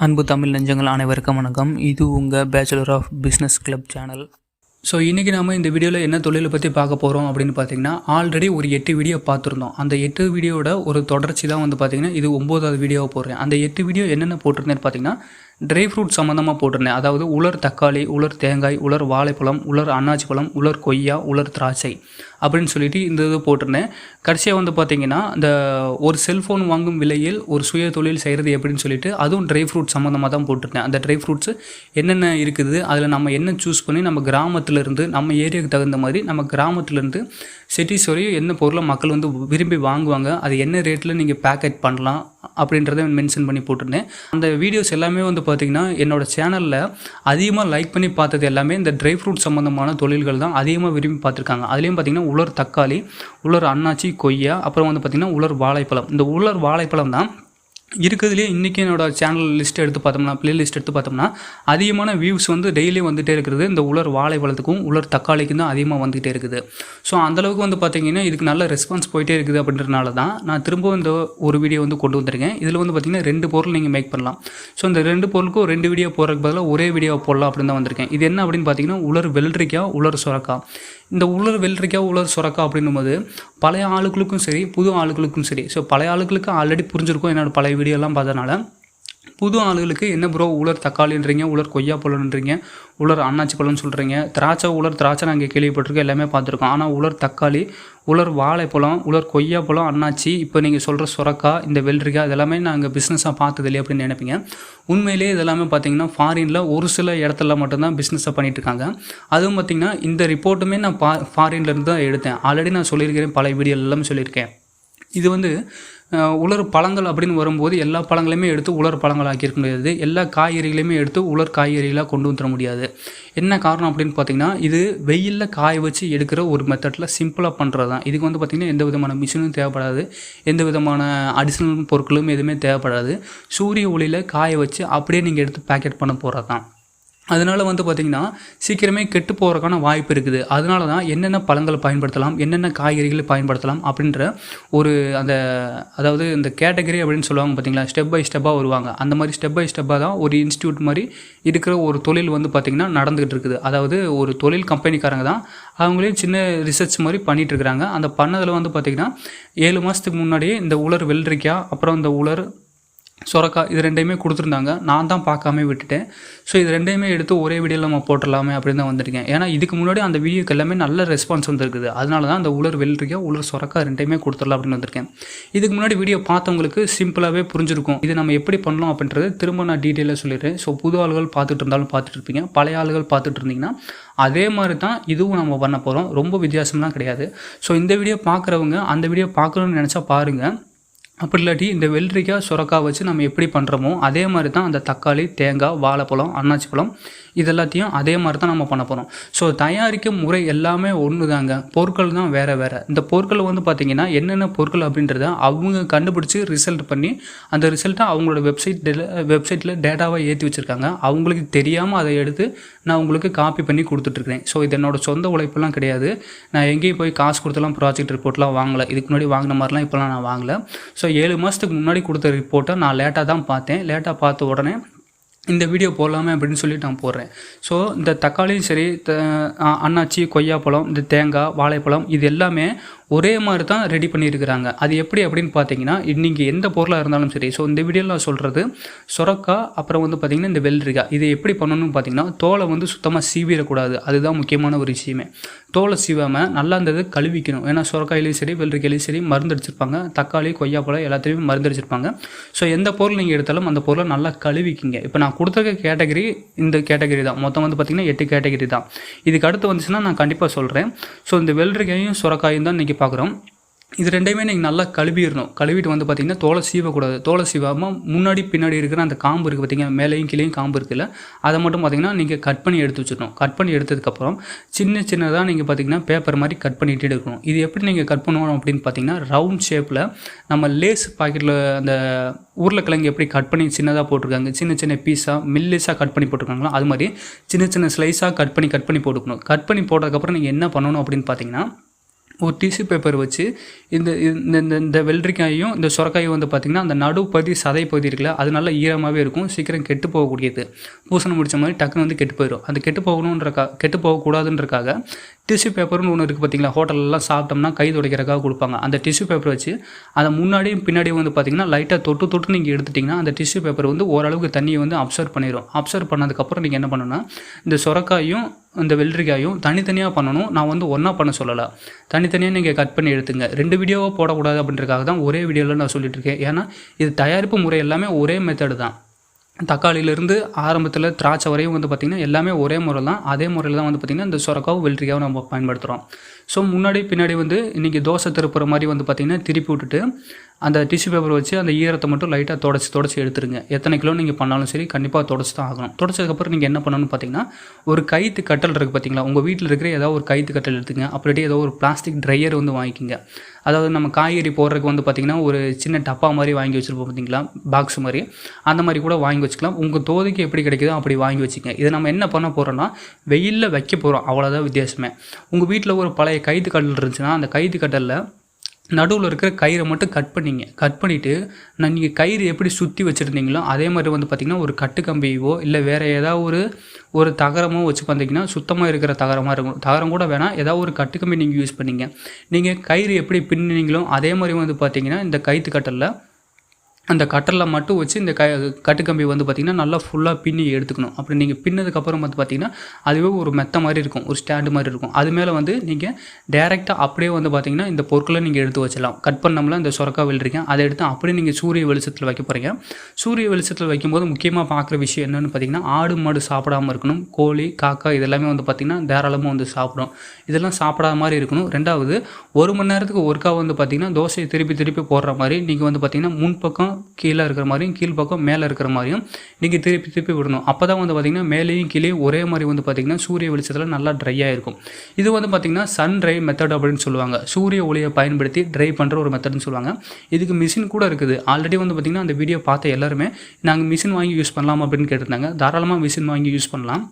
அன்பு தமிழ் நெஞ்சங்கள் அனைவருக்கும் வணக்கம். இது உங்கள் bachelor of business club channel. So இன்றைக்கி நம்ம இந்த வீடியோவில் என்ன தொழிலை பற்றி பார்க்க போகிறோம் அப்படின்னு பார்த்தீங்கன்னா, ஆல்ரெடி ஒரு 8 வீடியோ பார்த்துருந்தோம். அந்த 8 வீடியோட ஒரு தொடர்ச்சி தான் வந்து பார்த்திங்கன்னா இது 9வது வீடியோவை போடுறேன். அந்த 8 வீடியோ என்னென்ன போட்டிருந்தேன்னு பார்த்தீங்கன்னா, ட்ரை ஃப்ரூட் சம்மந்தமாக போட்டிருந்தேன். அதாவது உலர் தக்காளி, உலர் தேங்காய், உலர் வாழைப்பழம், உலர் அன்னாச்சி பழம், உலர் கொய்யா, உலர் திராட்சை அப்படின்னு சொல்லிட்டு இந்த இது போட்டிருந்தேன். கடைசியாக வந்து பார்த்திங்கன்னா, இந்த ஒரு செல்ஃபோன் வாங்கும் விலையில் ஒரு சுய தொழில் செய்கிறது எப்படின்னு சொல்லிட்டு அதுவும் ட்ரை ஃப்ரூட் சம்மந்தமாக தான் போட்டிருந்தேன். அந்த ட்ரை ஃப்ரூட்ஸு என்னென்ன இருக்குது, அதில் நம்ம என்ன சூஸ் பண்ணி நம்ம கிராமத்துலேருந்து நம்ம ஏரியாவுக்கு தகுந்த மாதிரி நம்ம கிராமத்துலேருந்து சிட்டிஸ் வரையும் என்ன பொருளை மக்கள் வந்து விரும்பி வாங்குவாங்க, அது என்ன ரேட்டில் நீங்கள் பேக்கெட் பண்ணலாம் அப்படின்றத மென்ஷன் பண்ணி போட்டிருந்தேன். அந்த வீடியோஸ் எல்லாமே வந்து பார்த்திங்கன்னா என்னோடய சேனலில் அதிகமாக லைக் பண்ணி பார்த்தது எல்லாமே இந்த ட்ரை ஃப்ரூட் சம்மந்தமான தொழில்கள் தான் அதிகமாக விரும்பி பார்த்துருக்காங்க. அதுலேயும் பார்த்திங்கன்னா உலர் தக்காளி, உலர் அன்னாச்சி, கொய்யா, அப்புறம் வந்து பார்த்திங்கன்னா உலர் வாழைப்பழம். இந்த உலர் வாழைப்பழம் தான் இருக்கிறதுலேயே இன்றைக்கி என்னோடய சேனல் லிஸ்ட் எடுத்து பார்த்தோம்னா, ப்ளேலிஸ்ட் எடுத்து பார்த்தோம்னா அதிகமான வியூஸ் வந்து டெய்லி வந்துகிட்டே இருக்கிறது இந்த உலர் வாழைப்பழத்துக்கும் உலர் தக்காளிக்கும் தான் அதிகமாக வந்துகிட்டே இருக்குது. ஸோ அந்தளவுக்கு வந்து பார்த்திங்கன்னா இதுக்கு நல்ல ரெஸ்பான்ஸ் போயிட்டே இருக்குது. அப்படின்றனால தான் நான் திரும்பவும் இந்த ஒரு வீடியோ வந்து கொண்டு வந்திருக்கேன். இதில் வந்து பார்த்திங்கன்னா 2 பொருள் நீங்கள் மேக் பண்ணலாம். ஸோ இந்த 2 பொருளுக்கும் 2 வீடியோ போடுறதுக்கு பதிலாக ஒரே வீடியோ போடலாம் அப்படின்னு தான் வந்திருக்கேன். இது என்ன அப்படின்னு பார்த்தீங்கன்னா, உலர் வெள்ளரிக்காய், உலர் சுரக்காய். இந்த உலர் வெள்ளரிக்காய், உலர் சுரக்காய் அப்படின்னும்போது பழைய ஆளுகளுக்கும் சரி, புது ஆளுகளுக்கும் சரி. ஸோ பழைய ஆளுகளுக்கு ஆல்ரெடி புரிஞ்சிருக்கும் என்னோட பழைய வீடியோலாம் பார்த்தனால. புது ஆளுகளுக்கு என்ன ப்ரோ உலர் தக்காளின்றீங்க, உலர் கொய்யா பழம்ன்றீங்க, உலர் அன்னாச்சி பழம்னு சொல்கிறீங்க, உலர் திராட்சை நாங்கள் கேள்விப்பட்டிருக்கோம், எல்லாமே பார்த்துருக்கோம். ஆனால் உலர் தக்காளி, உலர் வாழைப்பழம், உலர் கொய்யா பழம், அன்னாச்சி, இப்போ நீங்கள் சொல்கிற சுரக்காய், இந்த வெள்ளரிக்காய் இதெல்லாமே நாங்கள் பிஸ்னஸாக பார்த்தது இல்லையே அப்படின்னு நினைப்பீங்க. உண்மையிலே இதெல்லாமே பார்த்திங்கன்னா ஃபாரினில் ஒரு சில இடத்துல மட்டும்தான் பிஸ்னஸாக பண்ணிகிட்ருக்காங்க. அதுவும் பார்த்திங்கன்னா இந்த ரிப்போர்ட்டுமே நான் ஃபாரின்லேருந்து தான் எடுத்தேன். ஆல்ரெடி நான் சொல்லியிருக்கிறேன், பழைய வீடியோ எல்லாமே சொல்லியிருக்கேன். இது வந்து உலர் பழங்கள் அப்படின்னு வரும்போது எல்லா பழங்களையுமே எடுத்து உலர் பழங்கள் ஆக்கியிருக்க முடியாது. எல்லா காய்கறிகளையுமே எடுத்து உலர் காய்கறிகளாக கொண்டு வந்துட முடியாது. என்ன காரணம் அப்படின்னு பார்த்தீங்கன்னா, இது வெயிலில் காய வச்சு எடுக்கிற ஒரு மெத்தடில் சிம்பிளாக பண்ணுறது தான். இதுக்கு வந்து பார்த்திங்கன்னா எந்த விதமான மிஷினும் தேவைப்படாது, எந்த விதமான அடிஷ்னல் பொருட்களும் எதுவுமே தேவைப்படாது. சூரிய ஒளியில் காய வச்சு அப்படியே நீங்கள் எடுத்து பேக்கெட் பண்ண போகிறது தான். அதனால் வந்து பார்த்திங்கன்னா சீக்கிரமே கெட்டு போகிறதுக்கான வாய்ப்பு இருக்குது. அதனால தான் என்னென்ன பழங்களை பயன்படுத்தலாம், என்னென்ன காய்கறிகளை பயன்படுத்தலாம் அப்படின்ற ஒரு அதாவது இந்த கேட்டகரி அப்படின்னு சொல்லுவாங்க பார்த்திங்களா, ஸ்டெப் பை ஸ்டெப்பாக வருவாங்க. அந்த மாதிரி ஸ்டெப் பை ஸ்டெப்பாக தான் ஒரு இன்ஸ்டியூட் மாதிரி இருக்கிற ஒரு தொழில் வந்து பார்த்திங்கன்னா நடந்துகிட்டு இருக்குது. அதாவது ஒரு தொழில் கம்பெனிக்காரங்க தான் அவங்களே சின்ன ரிசர்ச் மாதிரி பண்ணிகிட்ருக்குறாங்க. அந்த பண்ணதில் வந்து பார்த்திங்கன்னா 7 மாதத்துக்கு முன்னாடியே இந்த உலர் வெள்ளரிக்காய், அப்புறம் இந்த உலர் சுரக்காய் இது 2யுமே கொடுத்துருந்தாங்க. நான் தான் பார்க்காம விட்டுட்டேன். ஸோ இது 2யுமே எடுத்து ஒரே வீடியோவில் நம்ம போட்டுடலாமே அப்படின்னு தான் வந்திருக்கேன். ஏன்னா இதுக்கு முன்னாடி அந்த வீடியோக்கு எல்லாமே நல்ல ரெஸ்பான்ஸ் வந்துருக்குது. அதனால தான் அந்த உலர் வெள்ளரிக்காய், உலர் சுரக்காய் 2யுமே கொடுத்துடலாம் அப்படின்னு வந்திருக்கேன். இதுக்கு முன்னாடி வீடியோ பார்த்தவங்களுக்கு சிம்பிளாகவே புரிஞ்சிருக்கும் இது நம்ம எப்படி பண்ணலாம் அப்படின்றது. திரும்ப நான் டீட்டெயிலாக சொல்லிடுறேன். ஸோ புது ஆளுகள் பார்த்துட்டு இருந்தாலும் பார்த்துட்டு இருப்பீங்க, பழைய ஆளுகள் பார்த்துட்டு இருந்தீங்கன்னா அதே மாதிரி தான் இதுவும் நம்ம பண்ண போகிறோம். ரொம்ப வித்தியாசம்லாம் கிடையாது. ஸோ இந்த வீடியோ பார்க்குறவங்க அந்த வீடியோ பார்க்கணுன்னு நினச்சா பாருங்கள். அப்படி இல்லாட்டி இந்த வெள்ளரிக்காய், சுரக்காய் வச்சு நம்ம எப்படி பண்ணுறோமோ அதே மாதிரி தான் அந்த தக்காளி, தேங்காய், வாழைப்பழம், அன்னாச்சி பழம் இது எல்லாத்தையும் அதே மாதிரி தான் நம்ம பண்ண போகிறோம். ஸோ தயாரிக்கும் முறை எல்லாமே ஒன்று தாங்க, பொருட்கள் தான் வேறு வேறு. இந்த பொருட்கள் வந்து பார்த்திங்கன்னா என்னென்ன பொருட்கள் அப்படின்றத அவங்க கண்டுபிடிச்சி ரிசல்ட் பண்ணி அந்த ரிசல்ட்டை அவங்களோட வெப்சைட்டில் டேட்டாவாக ஏற்றி வச்சுருக்காங்க. அவங்களுக்கு தெரியாமல் அதை எடுத்து நான் உங்களுக்கு காப்பி பண்ணி கொடுத்துட்ருக்கேன். ஸோ இது என்னோடய சொந்த உழைப்பெல்லாம் கிடையாது. நான் எங்கேயும் போய் காசு கொடுத்தலாம் ப்ராஜெக்ட் ரிப்போர்ட்லாம் வாங்கலை. இதுக்கு முன்னாடி வாங்கின மாதிரிலாம் இப்போலாம் நான் வாங்கலை. ஸோ 7 மாதத்துக்கு முன்னாடி கொடுத்த ரிப்போர்ட்டை நான் லேட்டாக தான் பார்த்தேன். லேட்டாக பார்த்த உடனே இந்த வீடியோ போடலாமே அப்படின்னு சொல்லிட்டு நான் போடுறேன். ஸோ இந்த தக்காளியும் சரி, அன்னாச்சி, கொய்யாப்பழம், இந்த தேங்காய், வாழைப்பழம் இது எல்லாமே ஒரே மாதிரி தான் ரெடி பண்ணியிருக்கிறாங்க. அது எப்படி அப்படின்னு பார்த்தீங்கன்னா, இன்றைக்கி எந்த பொருளாக இருந்தாலும் சரி. ஸோ இந்த வீடியோவில் நான் சொல்கிறது சுரக்காய், அப்புறம் வந்து பார்த்திங்கன்னா இந்த வெள்ளரிக்காய் இதை எப்படி பண்ணணும்னு பார்த்தீங்கன்னா, தோலை வந்து சுத்தமாக சீவிடக்கூடாது. அதுதான் முக்கியமான ஒரு விஷயமே. தோலை சீவாமல் நல்லா இருந்தது கழுவிக்கணும். ஏன்னா சுரக்காயிலையும் சரி, வெள்ளரிக்காயிலையும் சரி மருந்து அடிச்சிருப்பாங்க. தக்காளி, கொய்யாப்பழம் எல்லாத்தையுமே மருந்து அடிச்சிருப்பாங்க. ஸோ எந்த பொருள் நீங்கள் எடுத்தாலும் அந்த பொருளை நல்லா கழுவிக்கிங்க. இப்போ நான் கொடுத்துருக்க கேட்டகரி இந்த கேட்டகரி தான். மொத்தம் வந்து பார்த்திங்கன்னா 8 கேட்டகரி தான். இதுக்கு அடுத்து வந்துச்சுன்னா நான் கண்டிப்பாக சொல்கிறேன். ஸோ இந்த வெள்ளரிக்காயும் சுரக்காயும் தான் இன்றைக்கி பார்க்குறோம். இது 2யுமே நீங்கள் நல்லா கழுவிடணும். கழுவிட்டு வந்து பார்த்திங்கன்னா தோலை சீவக்கூடாது. தோலை சீவாமல் முன்னாடி பின்னாடி இருக்கிற அந்த காம்பு இருக்குது பார்த்திங்கன்னா, மேலேயும் கீழேயும் காம்பு இருக்குல்ல, அதை மட்டும் பார்த்திங்கன்னா நீங்கள் கட் பண்ணி எடுத்து வச்சுக்கணும். கட் பண்ணி எடுத்ததுக்கப்புறம் சின்னதாக நீங்கள் பார்த்திங்கன்னா பேப்பர் மாதிரி கட் பண்ணிகிட்டே இருக்கணும். இது எப்படி நீங்கள் கட் பண்ணணும் அப்படின்னு பார்த்திங்கன்னா, ரவுண்ட் ஷேப்பில் நம்ம லேஸ் பாக்கெட்டில் அந்த உருளைக்கிழங்கு எப்படி கட் பண்ணி சின்னதாக போட்டிருக்காங்க, சின்ன பீஸாக மில்லிஸாக கட் பண்ணி போட்டிருக்காங்களோ அது மாதிரி சின்ன ஸ்லைஸாக கட் பண்ணி போட்டுக்கணும். கட் பண்ணி போட்டதுக்கப்புறம் நீங்கள் என்ன பண்ணணும் அப்படின்னு பார்த்திங்கன்னா, ஒரு டிஷ்யூ பேப்பர் வச்சு இந்த இந்த இந்த வெள்ளரிக்காயும் இந்த சுரக்காயும் வந்து பார்த்திங்கன்னா அந்த நடுப்பகுதி சதை பகுதி இருக்குல்ல அது நல்லா ஈரமாகவே இருக்கும், சீக்கிரம் கெட்டு போகக்கூடியது. பூசணம் முடித்த மாதிரி டக்குன்னு வந்து கெட்டு போயிடும். அந்த கெட்டு போகக்கூடாதுன்றக்காக டிஷ்யூ பேப்பர்னு ஒன்று இருக்குது பார்த்திங்களா, ஹோட்டலெலாம் சாப்பிட்டோம்னா கை துடைக்கிறக்காக கொடுப்பாங்க. அந்த டிஷ்யூ பேப்பர் வச்சு அதை முன்னாடியும் பின்னாடியும் வந்து பார்த்திங்கன்னா லைட்டாக தொட்டு நீங்கள் எடுத்துட்டிங்கன்னா அந்த டிஷ்யூ பேப்பர் வந்து ஓரளவுக்கு தண்ணியை வந்து அப்சர்வ் பண்ணிடும். அப்சர்வ் பண்ணதுக்கப்புறம் நீங்கள் என்ன பண்ணணும்னா இந்த சுரக்காயும் இந்த வெள்ளரிக்காயும் தனித்தனியாக பண்ணணும். நான் வந்து ஒன்றா பண்ண சொல்லலை, தனித்தனியாக நீங்கள் கட் பண்ணி எடுத்துங்க. 2 வீடியோவாக போடக்கூடாது அப்படின்றக்காக தான் ஒரே வீடியோவில் நான் சொல்லிட்டு இருக்கேன். ஏன்னா இது தயாரிப்பு முறை எல்லாமே ஒரே மெத்தடு தான். தக்காளியிலேருந்து ஆரம்பத்தில் திராட்சை வரையும் வந்து பார்த்திங்கன்னா எல்லாமே ஒரே முறை தான். அதே முறையில் தான் வந்து பார்த்திங்கன்னா இந்த சுரக்காவும் வெள்ளரிக்காவும் நம்ம பயன்படுத்துகிறோம். ஸோ முன்னாடி பின்னாடி வந்து இன்றைக்கி தோசை திருப்புற மாதிரி வந்து பார்த்திங்கன்னா திருப்பி விட்டுட்டு அந்த டிஷ்யூ பேப்பர் வச்சு அந்த ஈரத்தை மட்டும் லைட்டாக தொடச்சி எடுத்துருங்க. எத்தனை கிலோ நீங்கள் பண்ணாலும் சரி கண்டிப்பாக தொடச்சி தான் ஆகணும். தொடச்சதுக்கப்புறம் நீங்கள் என்ன பண்ணணும்னு பார்த்தீங்கன்னா ஒரு கைத்து கட்டல் இருக்குது பார்த்தீங்களா, உங்கள் வீட்டில் இருக்கிற ஏதாவது ஒரு கைத்து கட்டல் எடுத்துங்க. அப்படியே ஏதோ ஒரு பிளாஸ்டிக் ட்ரையர் வந்து வாங்கிக்கோங்க. அதாவது நம்ம காய்கறி போடுறதுக்கு வந்து பார்த்திங்கன்னா ஒரு சின்ன டப்பா மாதிரி வாங்கி வச்சுருப்போம் பார்த்தீங்களா, பாக்ஸ் மாதிரி, அந்த மாதிரி கூட வாங்கி வச்சுக்கலாம். உங்கள் தோதைக்கு எப்படி கிடைக்குதோ அப்படி வாங்கி வச்சுக்கங்க. இதை நம்ம என்ன பண்ண போகிறோன்னா வெயிலில் வைக்க போகிறோம், அவ்வளோதான் வித்தியாசமே. உங்கள் வீட்டில் ஒரு பழைய கைத்து கட்டல் இருந்துச்சுன்னா அந்த கைத்து கட்டலில் நடுவில் இருக்கிற கயிறை மட்டும் கட் பண்ணிவிட்டு நீங்கள் கயிறு எப்படி சுற்றி வச்சுருந்தீங்களோ அதே மாதிரி வந்து பார்த்திங்கன்னா ஒரு கட்டு கம்பியோ இல்லை வேறு ஏதாவது ஒரு தகரமோ வச்சு பார்த்தீங்கன்னா சுத்தமாக இருக்கிற தகரமாக இருக்கும். தகரம் கூட வேணாம், ஏதாவது ஒரு கட்டு கம்பி நீங்கள் யூஸ் பண்ணிங்க. நீங்கள் கயிறு எப்படி பின்னினீங்களோ அதே மாதிரி வந்து பார்த்திங்கன்னா இந்த கயிற்று கட்டலில் அந்த கட்டரில் மட்டும் வச்சு இந்த கட்டுக்கம்பி வந்து பார்த்திங்கன்னா நல்லா ஃபுல்லாக பின்னி எடுத்துக்கணும். அப்படி நீங்கள் பின்னதுக்கப்புறம் வந்து பார்த்திங்கன்னா அதுவே ஒரு மெத்த மாதிரி இருக்கும், ஒரு ஸ்டாண்டு மாதிரி இருக்கும். அது மேலே வந்து நீங்கள் டேரெக்டாக அப்படியே வந்து பார்த்திங்கன்னா இந்த பொருட்களை நீங்கள் எடுத்து வச்சிடலாம். கட் பண்ணோம்ல இந்த சுரக்காய் வெள்ளரிக்காய் அதை எடுத்து அப்படியே நீங்கள் சூரிய வெளிச்சத்தில் வைக்க போகிறீங்க. சூரிய வெளிச்சத்தில் வைக்கும்போது முக்கியமாக பார்க்குற விஷயம் என்னென்னு பார்த்திங்கன்னா ஆடு மாடு சாப்பிடாமல் இருக்கணும். கோழி காக்கா இதெல்லாமே வந்து பார்த்திங்கன்னா தாராளமாக வந்து சாப்பிடும். இதெல்லாம் சாப்பிடாத மாதிரி இருக்கணும். ரெண்டாவது 1 மணி நேரத்துக்கு ஒருக்கா வந்து பார்த்திங்கன்னா தோசையை திருப்பி போடுற மாதிரி நீங்கள் வந்து பார்த்திங்கன்னா முன்பக்கம் கீழே இருக்கிற மாதிரியும் கீழ்ப்பக்கம் மேலே இருக்கிற மாதிரியும் நீங்கள் திருப்பி விடணும். அப்போ தான் வந்து பார்த்திங்கன்னா மேலேயும் கீழே ஒரே மாதிரி வந்து பார்த்திங்கன்னா சூரிய வெளிச்சத்தில் நல்லா ட்ரையாக இருக்கும். இது வந்து பார்த்திங்கன்னா சன் ட்ரை மெத்தட் அப்படின்னு சொல்லுவாங்க. சூரிய ஒளியை பயன்படுத்தி ட்ரை பண்ணுற ஒரு மெத்தட்னு சொல்லுவாங்க. இதுக்கு மிஷின் கூட இருக்குது. ஆல்ரெடி வந்து பார்த்திங்கன்னா அந்த வீடியோ பார்த்த எல்லாருமே நாங்கள் மிஷின் வாங்கி யூஸ் பண்ணலாம் அப்படின்னு கேட்டிருந்தாங்க. தாராளமாக மிஷின் வாங்கி யூஸ் பண்ணலாம்.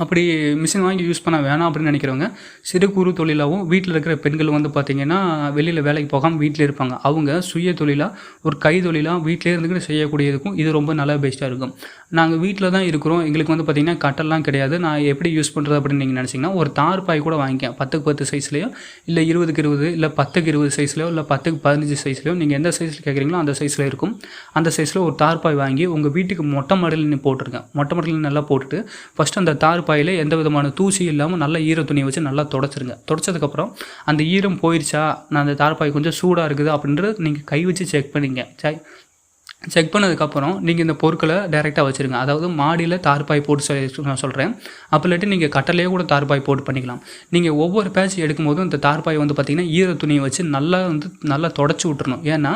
அப்படி மிஷின் வாங்கி யூஸ் பண்ண வேணாம் அப்படின்னு நினைக்கிறவங்க சிறு குறு தொழிலாகவும் வீட்டில் இருக்கிற பெண்கள் வந்து பார்த்திங்கன்னா வெளியில் வேலைக்கு போகாமல் வீட்டில் இருப்பாங்க. அவங்க சுய தொழிலாக ஒரு கை தொழிலாக வீட்டிலே இருந்துக்கிட்டு செய்யக்கூடியதுக்கும் இது ரொம்ப நல்லா பெஸ்ட்டாக இருக்கும். நாங்கள் வீட்டில் தான் இருக்கிறோம், எங்களுக்கு வந்து பார்த்திங்கன்னா கட்டெல்லாம் கிடையாது, நான் எப்படி யூஸ் பண்ணுறது அப்படின்னு நீங்கள் நினச்சிங்கன்னா ஒரு தார் பாய் கூட வாங்கிக்கேன். 10க்கு 10 சைஸ்லையோ இல்லை 20க்கு 20 இல்லை 10க்கு 20 சைஸ்லையோ இல்லை 10க்கு 15 சைஸ்லையோ நீங்கள் எந்த சைஸில் கேட்குறீங்களோ அந்த சைஸில் இருக்கும். அந்த சைஸில் ஒரு தார் பாய் வாங்கி உங்கள் வீட்டுக்கு மொட்டை மாடியில் போட்டுருங்க. மொட்டை மாடியில் நல்லா போட்டுட்டு ஃபஸ்ட்டு அந்த தார் பாயில் எந்த விதமான தூசி இல்லாமல் நல்லா ஈர துணியை வச்சு நல்லா தொடச்சிருங்க. தொடச்சதுக்கப்புறம் அந்த ஈரம் போயிடுச்சா, நான் அந்த தார்பாய் கொஞ்சம் சூடாக இருக்குது அப்படின்றது நீங்கள் கை வச்சு செக் பண்ணிங்க. செக் பண்ணதுக்கப்புறம் நீங்கள் இந்த பொருட்களை டைரெக்டாக வச்சுருங்க. அதாவது மாடியில் தார்பாய் போட்டு நான் சொல்கிறேன். அப்போ இல்லாட்டி நீங்கள் கட்டலையே கூட தார்பாய் போட்டு பண்ணிக்கலாம். நீங்கள் ஒவ்வொரு பேட்ச் எடுக்கும்போதும் இந்த தார்பாய் வந்து பார்த்திங்கன்னா ஈர துணியை வச்சு நல்லா தொடச்சி விட்டுறணும். ஏன்னா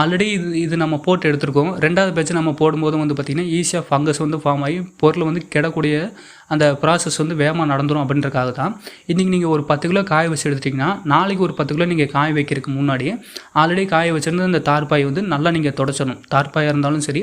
ஆல்ரெடி இது நம்ம போட்டு எடுத்துருக்கோம். 2வது பேட்ச் நம்ம போடும்போதும் வந்து பார்த்திங்கன்னா ஈஸியாக ஃபங்கஸ் வந்து ஃபார்ம் ஆகி பொருள் வந்து கிடக்கூடிய அந்த ப்ராசஸ் வந்து வேகமாக நடந்துடும் அப்படின்றக்காக தான். இன்றைக்கி நீங்கள் ஒரு 10 கிலோ காய வச்சு எடுத்துட்டிங்கன்னா நாளைக்கு ஒரு 10 கிலோ நீங்கள் காய வைக்கிறதுக்கு முன்னாடி ஆல்ரெடி காய வச்சுருந்து அந்த தார்பாய் வந்து நல்லா நீங்கள் தொடச்சணும். தார்பாயாக இருந்தாலும் சரி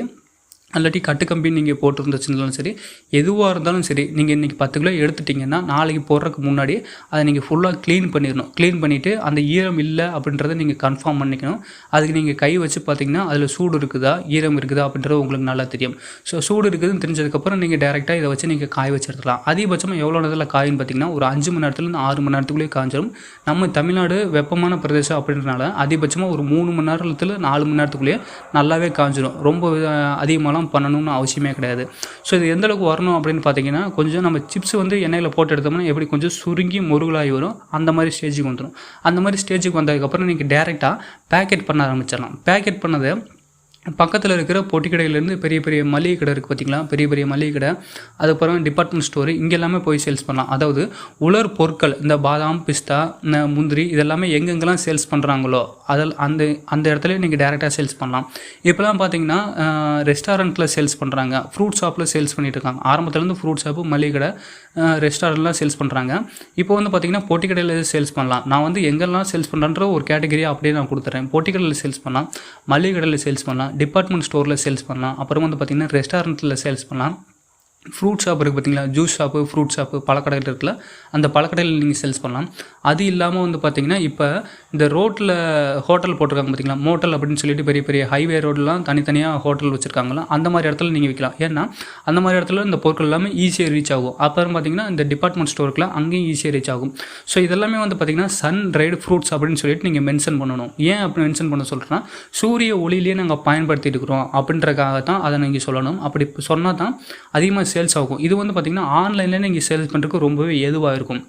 அல்லாட்டி கட்டுக்கம்பி நீங்கள் போட்டுருந்துச்சுனாலும் சரி எதுவாக இருந்தாலும் சரி நீங்கள் இன்றைக்கி 10 கிலோ எடுத்துட்டிங்கன்னா நாளைக்கு போடுறதுக்கு முன்னாடி அதை நீங்கள் ஃபுல்லாக க்ளீன் பண்ணிடணும். க்ளீன் பண்ணிவிட்டு அந்த ஈரம் இல்லை அப்படின்றத நீங்கள் கன்ஃபார்ம் பண்ணிக்கணும். அதுக்கு நீங்கள் கை வச்சு பார்த்திங்கன்னா அதில் சூடு இருக்குதா ஈரம் இருக்குதா அப்படின்றது உங்களுக்கு நல்லா தெரியும். ஸோ சூடு இருக்குதுன்னு தெரிஞ்சதுக்கப்புறம் நீங்கள் டேரெக்டாக இதை வச்சு நீங்கள் காய வச்சு எடுத்துக்கலாம். அதிகபட்சமாக எவ்வளோ நேரத்தில் காயின்னு பார்த்திங்கன்னா ஒரு 5 மணி நேரத்துலேருந்து 6 மணி நேரத்துக்குள்ளேயே காஞ்சிடும். நம்ம தமிழ்நாடு வெப்பமான பிரதேசம் அப்படின்றனால அதிகபட்சமாக ஒரு 3 மணி நேரத்தில் 4 மணி நேரத்துக்குள்ளேயே நல்லாவே காஞ்சிடும். ரொம்ப அதிகமாக பண்ணணும்னு அவசியமே கிடையாது. ஸோ இது எந்த அளவுக்கு வரணும் அப்படின்னு பார்த்தீங்கன்னா கொஞ்சம் நம்ம சிப்ஸ் வந்து எண்ணெயில் போட்டு எடுத்தோம்னா எப்படி கொஞ்சம் சுருங்கி முருகலாகி வரும் அந்த மாதிரி ஸ்டேஜுக்கு வந்துடும். அந்த மாதிரி ஸ்டேஜுக்கு வந்ததுக்கப்புறம் நீங்கள் டேரெக்டாக பேக்கெட் பண்ண ஆரம்பிச்சிடலாம். பேக்கெட் பண்ணதை பக்கத்தில் இருக்கிற பொட்டி கடையிலேருந்து பெரிய மளிகை கடை இருக்குது பார்த்திங்களா, பெரிய மளிகை கடை, அதுக்கப்புறம் டிபார்ட்மெண்ட் ஸ்டோரு, இங்கே எல்லாமே போய் சேல்ஸ் பண்ணலாம். அதாவது உலர் பொருட்கள் இந்த பாதாம் பிஸ்தா முந்திரி இதெல்லாமே எங்கெங்கெல்லாம் சேல்ஸ் பண்ணுறாங்களோ அந்த இடத்துல நீங்கள் டேரெக்டாக சேல்ஸ் பண்ணலாம். இப்போலாம் பார்த்தீங்கன்னா ரெஸ்டாரண்ட்டில் சேல்ஸ் பண்ணுறாங்க, ஃப்ரூட் ஷாப்பில் சேல்ஸ் பண்ணிகிட்டு இருக்காங்க. ஆரம்பத்துலேருந்து ஃப்ரூட் ஷாப்பு மளிகை கடை ரெஸ்டாரண்ட்லாம் சேல்ஸ் பண்ணுறாங்க. இப்போ வந்து பார்த்திங்கன்னா பொட்டி கடையில் சேல்ஸ் பண்ணலாம். நான் வந்து எங்கெல்லாம் சேல்ஸ் பண்ணுறன்ற ஒரு கேட்டகரியாக அப்படியே நான் கொடுத்துட்றேன். பொட்டி கடையில் சேல்ஸ் பண்ணலாம், மளிகை கடையில் சேல்ஸ் பண்ணலாம், டிபார்ட்மெண்ட் ஸ்டோரில் சேல்ஸ் பண்ணலாம், அப்புறம் வந்து பார்த்திங்கன்னா ரெஸ்டாரண்ட்டில் சேல்ஸ் பண்ணலாம், ஃப்ரூட் ஷாப் இருக்குது பார்த்தீங்களா, ஜூஸ் ஷாப்பு, ஃப்ரூட் ஷாப்பு, பழக்கடையில் இருக்குல்ல, அந்த பழக்கடையில் நீங்கள் சேல்ஸ் பண்ணலாம். அது இல்லாமல் வந்து பார்த்திங்கன்னா இப்போ இந்த ரோட்டில் ஹோட்டல் போட்டிருக்காங்க பார்த்தீங்களா, மோட்டல் அப்படின்னு சொல்லிட்டு பெரிய பெரிய ஹைவே ரோடெலாம் தனித்தனியாக ஹோட்டல் வச்சுருக்காங்களா, அந்த மாதிரி இடத்துல நீங்கள் விற்கலாம். ஏன்னா அந்த மாதிரி இடத்துல இந்த பொருட்கள் எல்லாமே ஈஸியாக ரீச் ஆகும். அப்புறம் பார்த்திங்கன்னா இந்த டிபார்ட்மெண்ட் ஸ்டோருக்குலாம் அங்கேயும் ஈஸியாக ரீச் ஆகும். ஸோ இதெல்லாமே வந்து பார்த்திங்கன்னா சன் ரைடு ஃப்ரூட்ஸ் அப்படின்னு சொல்லிட்டு நீங்கள் மென்ஷன் பண்ணணும். ஏன் அப்படி மென்ஷன் பண்ண சொல்கிறேன்னா, சூரிய ஒளியிலேயே நாங்கள் பயன்படுத்திட்டு இருக்கிறோம் அப்படின்றக்காக தான் அதை நீங்கள் சொல்லணும். அப்படி சொன்னால் தான் அதிகமாக சேல்ஸ் ஆகும். இது வந்து பார்த்திங்கன்னா ஆன்லைனில் நீங்கள் சேல்ஸ் பண்ணுறதுக்கு ரொம்பவே ஏதுவாக இருக்கும்.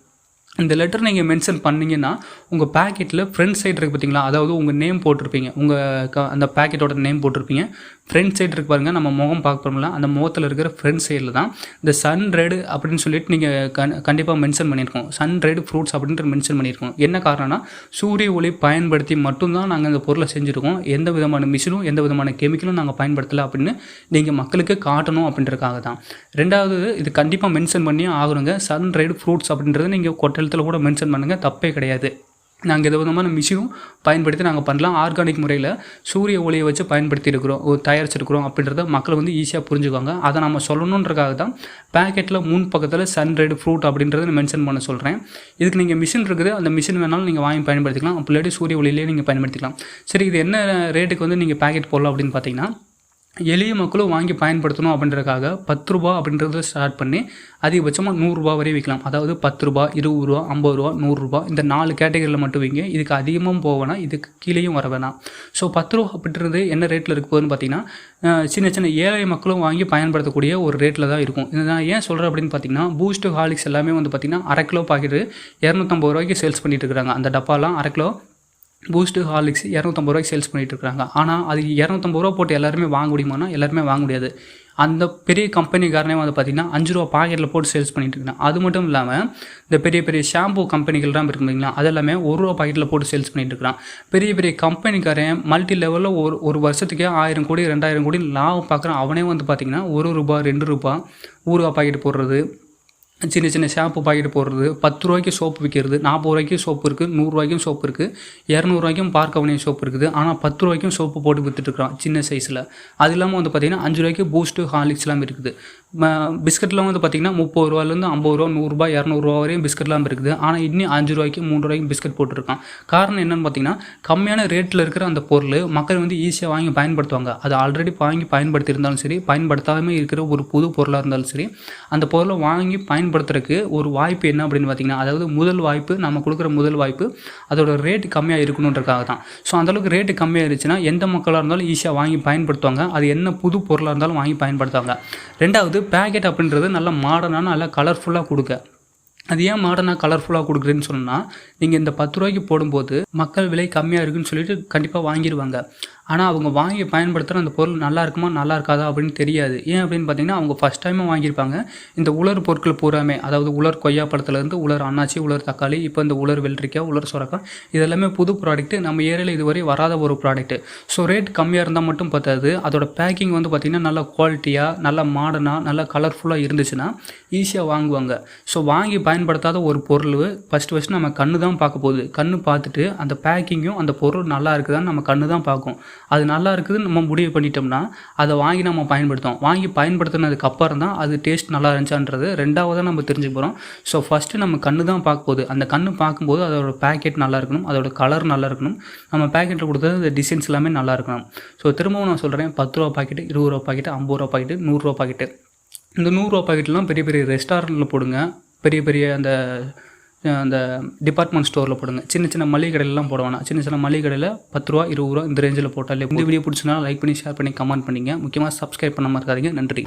இந்த லெட்டர் நீங்கள் மென்ஷன் பண்ணிங்கன்னா உங்கள் பேக்கெட்டில் ஃப்ரண்ட் சைடு இருக்குது பார்த்தீங்களா, அதாவது உங்கள் நேம் போட்டிருப்பீங்க, உங்கள் அந்த பேக்கெட்டோட நேம் போட்டிருப்பீங்க. ஃப்ரண்ட் சைடு இருக்கு பாருங்கள், நம்ம முகம் பார்க்குறோம்ல, அந்த முகத்தில் இருக்கிற ஃப்ரண்ட் சைடில் தான் இந்த சன் ரெட் அப்படின்னு சொல்லிட்டு நீங்கள் கண்டிப்பாக மென்ஷன் பண்ணியிருக்கோம். சன் ரெட் ஃப்ரூட்ஸ் அப்படின்ட்டு மென்ஷன் பண்ணியிருக்கோம். என்ன காரணம்னா சூரிய ஒளி பயன்படுத்தி மட்டும்தான் நாங்கள் இந்த பொருளை செஞ்சுருக்கோம். எந்த விதமான மிஷினும் எந்த விதமான கெமிக்கலும் நாங்கள் பயன்படுத்தலை அப்படின்னு நீங்கள் மக்களுக்கு காட்டணும் அப்படின்றதுக்காக தான். ரெண்டாவது, இது கண்டிப்பாக மென்ஷன் பண்ணி ஆகணுங்க. சன் ரெட் ஃப்ரூட்ஸ் அப்படின்றது நீங்கள் கொட்டலத்தில் கூட மென்ஷன் பண்ணுங்கள், தப்பே கிடையாது. நாங்கள் எந்த விதமான மிஷினும் பயன்படுத்தி நாங்கள் பண்ணலாம். ஆர்கானிக் முறையில் சூரிய ஒளியை வச்சு பயன்படுத்தி இருக்கிறோம், தயாரிச்சிருக்கிறோம் அப்படின்றத மக்கள் வந்து ஈஸியாக புரிஞ்சுக்குவாங்க. அதை நம்ம சொல்லணுன்றக்காக தான் பேக்கெட்டில் முன் பக்கத்தில் சன் ரெட் ஃப்ரூட் அப்படின்றத மென்ஷன் பண்ண சொல்கிறேன். இதுக்கு நீங்கள் மிஷின் இருக்குது, அந்த மிஷின் வேணாலும் நீங்கள் வாங்கி பயன்படுத்திக்கலாம். அப்படி இல்லாட்டி சூரிய ஒளியிலே நீங்கள் பயன்படுத்திக்கலாம். சரி, இது என்ன ரேட்டுக்கு வந்து நீங்கள் பேக்கெட் போடலாம் அப்படின்னு பார்த்தீங்கன்னா, எளிய மக்களும் வாங்கி பயன்படுத்தணும் அப்படின்றதுக்காக 10 ரூபா அப்படின்றத ஸ்டார்ட் பண்ணி அதிகபட்சமாக 100 ரூபா வரை விற்கலாம். அதாவது 10 ரூபா, 20 ரூபா, 50 ரூபா, 100 ரூபா, இந்த 4 கேட்டகரியில் மட்டும் வைங்க. இதுக்கு அதிகமும் போக வேணாம், இதுக்கு கீழேயும் வர வேணாம். ஸோ 10 ரூபா அப்படின்றது என்ன ரேட்டில் இருக்க போகுதுன்னு பார்த்தீங்கன்னா, சின்ன சின்ன ஏழை மக்களும் வாங்கி பயன்படுத்தக்கூடிய ஒரு ரேட்டில் தான் இருக்கும். இதை நான் ஏன் சொல்கிறேன் அப்படின்னு பார்த்தீங்கன்னா, பூஸ்ட், ஹார்லிக்ஸ் எல்லாமே வந்து பார்த்திங்கன்னா அரை கிலோ பாக்கெட்டு 250 ரூபாய்க்கு சேல்ஸ் பண்ணிட்டு இருக்கிறாங்க. அந்த டப்பாலாம் அரை கிலோ பூஸ்ட்டு, ஹார்லிக்ஸ் 250 ரூபாய்க்கு சேல்ஸ் பண்ணிகிட்டு இருக்காங்க. ஆனால் அது 250 ரூபா போட்டு எல்லாருமே வாங்க முடியுமானா எல்லாருமே வாங்க முடியாது. அந்த பெரிய கம்பெனிக்காரனே வந்து பார்த்திங்கன்னா 5 ரூபா பாக்கெட்டில் போட்டு சேல்ஸ் பண்ணிட்டு இருக்காங்க. அது மட்டும் இல்லாமல் இந்த பெரிய பெரிய ஷாம்பு கம்பெனிகள் தான் இருக்கு இல்லைங்களா, அதெல்லாமே 1 ரூபா பாக்கெட்டில் போட்டு சேல்ஸ் பண்ணிட்டு இருக்கிறான். பெரிய பெரிய கம்பெனிக்காரன் மல்டி லெவலில் ஒரு வருஷத்துக்கே 1000 கோடி 2000 கோடி லாபம் பார்க்குறான். அவனே வந்து பார்த்திங்கன்னா 1 ரூபா 2 ரூபா ஊறுகாய் பாக்கெட் போடுறது, சின்ன சின்ன ஷாம்பு பாக்கெட் போடுறது, 10 ரூபாய்க்கு சோப்பு விற்கிறது, 40 ரூபாய்க்கும் சோப்பு இருக்குது, 100 ரூபாய்க்கும் சோப்பு இருக்குது, 200 ரூபாய்க்கும் பார்க்கவனே சோப்பு இருக்குது. ஆனால் 10 ரூபாய்க்கும் சோப்பு போட்டு விற்றுட்டுருக்கான் சின்ன சைஸில். அது இல்லாமல் வந்து பார்த்திங்கன்னா 5 ரூபாய்க்கு பூஸ்ட்டு, ஹார்லிக்ஸ்லாம் இருக்குது. பிஸ்கட்லாம் வந்து பார்த்திங்கன்னா 30 ரூபாலேருந்து 50 ரூபா, 100 ரூபா, 200 ரூபா வரையும் பிஸ்கட்லாம் இருக்குது. ஆனால் இன்னும் 5 ரூபாய்க்கு 3 ரூபாய்க்கு பிஸ்கட் போட்டுருக்கான். காரணம் என்னென்னு பார்த்திங்கன்னா, கம்மியான ரேட்டில் இருக்கிற அந்த பொருள் மக்கள் வந்து ஈஸியாக வாங்கி பயன்படுத்துவாங்க. அது ஆல்ரெடி வாங்கி பயன்படுத்தி இருந்தாலும் சரி, பயன்படுத்தாமல் இருக்கிற ஒரு புது பொருளாக இருந்தாலும் சரி, அந்த பொருளை வாங்கி பயன்படுத்துறதுக்கு ஒரு வாய்ப்பு என்ன அப்படின்னு பார்த்திங்கன்னா, அதாவது முதல் வாய்ப்பு, நம்ம கொடுக்குற முதல் வாய்ப்பு அதோட ரேட்டு கம்மியாக இருக்கணுன்றக்காக தான். ஸோ அந்தளவுக்கு ரேட்டு கம்மியாக இருந்துச்சுன்னா எந்த மக்களாக இருந்தாலும் ஈஸியாக வாங்கி பயன்படுத்துவாங்க. அது என்ன புது பொருளாக இருந்தாலும் வாங்கி பயன்படுத்துவாங்க. ரெண்டாவது, பேக்கெட் அப்படின்றது நல்ல மாடர்னான நல்லா கலர்ஃபுல்லாக கொடுக்க. அது ஏன் மாடர்னாக கலர்ஃபுல்லாக கொடுக்குறேன்னு சொன்னால், நீங்கள் இந்த 10 ரூபாய்க்கு போடும்போது மக்கள் விலை கம்மியாக இருக்குன்னு சொல்லிட்டு கண்டிப்பாக வாங்கிடுவாங்க. ஆனால் அவங்க வாங்கி பயன்படுத்துகிற அந்த பொருள் நல்லா இருக்குமா நல்லா இருக்காதா அப்படின்னு தெரியாது. ஏன் அப்படின்னு பார்த்தீங்கன்னா, அவங்க ஃபஸ்ட் டைமாக வாங்கியிருப்பாங்க. இந்த உலர் பொருட்கள் பூராமே, அதாவது உலர் கொய்யா பழத்துலேருந்து உலர் அன்னாச்சி, உலர் தக்காளி, இப்போ இந்த உலர் வெள்ளரிக்காய், உலர் சுரக்காய், இதெல்லாமே புது ப்ராடக்ட்டு, நம்ம ஏரியாவில் இதுவரை வராத ஒரு ப்ராடக்ட்டு. ஸோ ரேட் கம்மியாக இருந்தால் மட்டும் பார்த்தாது, அதோட பேக்கிங் வந்து பார்த்திங்கன்னா நல்ல குவாலிட்டியாக, நல்ல மாடர்னாக, நல்ல கலர்ஃபுல்லாக இருந்துச்சுன்னா ஈஸியாக வாங்குவாங்க. ஸோ வாங்கி பயன்படுத்தாத ஒரு பொருள் ஃபஸ்ட்டு நம்ம கண்ணு தான் பார்க்க போகுது. கண்ணு பார்த்துட்டு அந்த பேக்கிங்கும் அந்த பொருள் நல்லா இருக்குதான்னு நம்ம கண்ணு தான் பார்க்கும். அது நல்லா இருக்குதுன்னு நம்ம முடிவு பண்ணிட்டோம்னா அதை வாங்கி நம்ம பயன்படுத்தோம். வாங்கி பயன்படுத்தினதுக்கு அப்புறம் தான் அது டேஸ்ட் நல்லா இருந்துச்சான்றது ரெண்டாவதாக நம்ம தெரிஞ்சுக்க போகிறோம். ஸோ ஃபஸ்ட்டு நம்ம கண்ணு தான் பார்க்க போகுது. அந்த கண்ணு பார்க்கும்போது அதோட பேக்கெட் நல்லா இருக்கணும், அதோட கலர் நல்லா இருக்கணும், நம்ம பேக்கெட்டில் கொடுத்தது அந்த டிசைன்ஸ் எல்லாமே நல்லா இருக்கணும். ஸோ திரும்பவும் நான் சொல்கிறேன், 10 ரூபா பாக்கெட்டு, 20 ரூபா பாக்கெட்டு, 50 ரூபா பாக்கெட்டு, 100 ரூபா பாக்கெட்டு. இந்த 100 ரூபா பாக்கெட்லாம் பெரிய பெரிய ரெஸ்டாரண்ட்டில் போடுங்க, பெரிய பெரிய அந்த டிபார்ட்மெண்ட் ஸ்டோரில் போடுங்க. சின்ன சின்ன மளிகை கடையிலலாம் போட வேணாம். சின்ன சின்ன மளிகை கடையில் 10 ரூபா 20 ரூபா இந்த ரேஞ்சில் போட்டாலே. இந்த வீடியோ பிடிச்சதுனால லைக் பண்ணி, ஷேர் பண்ணி, கமெண்ட் பண்ணிங்க. முக்கியமாக சப்ஸ்கிரைப் பண்ணாமல் இருக்காதீங்க. நன்றி.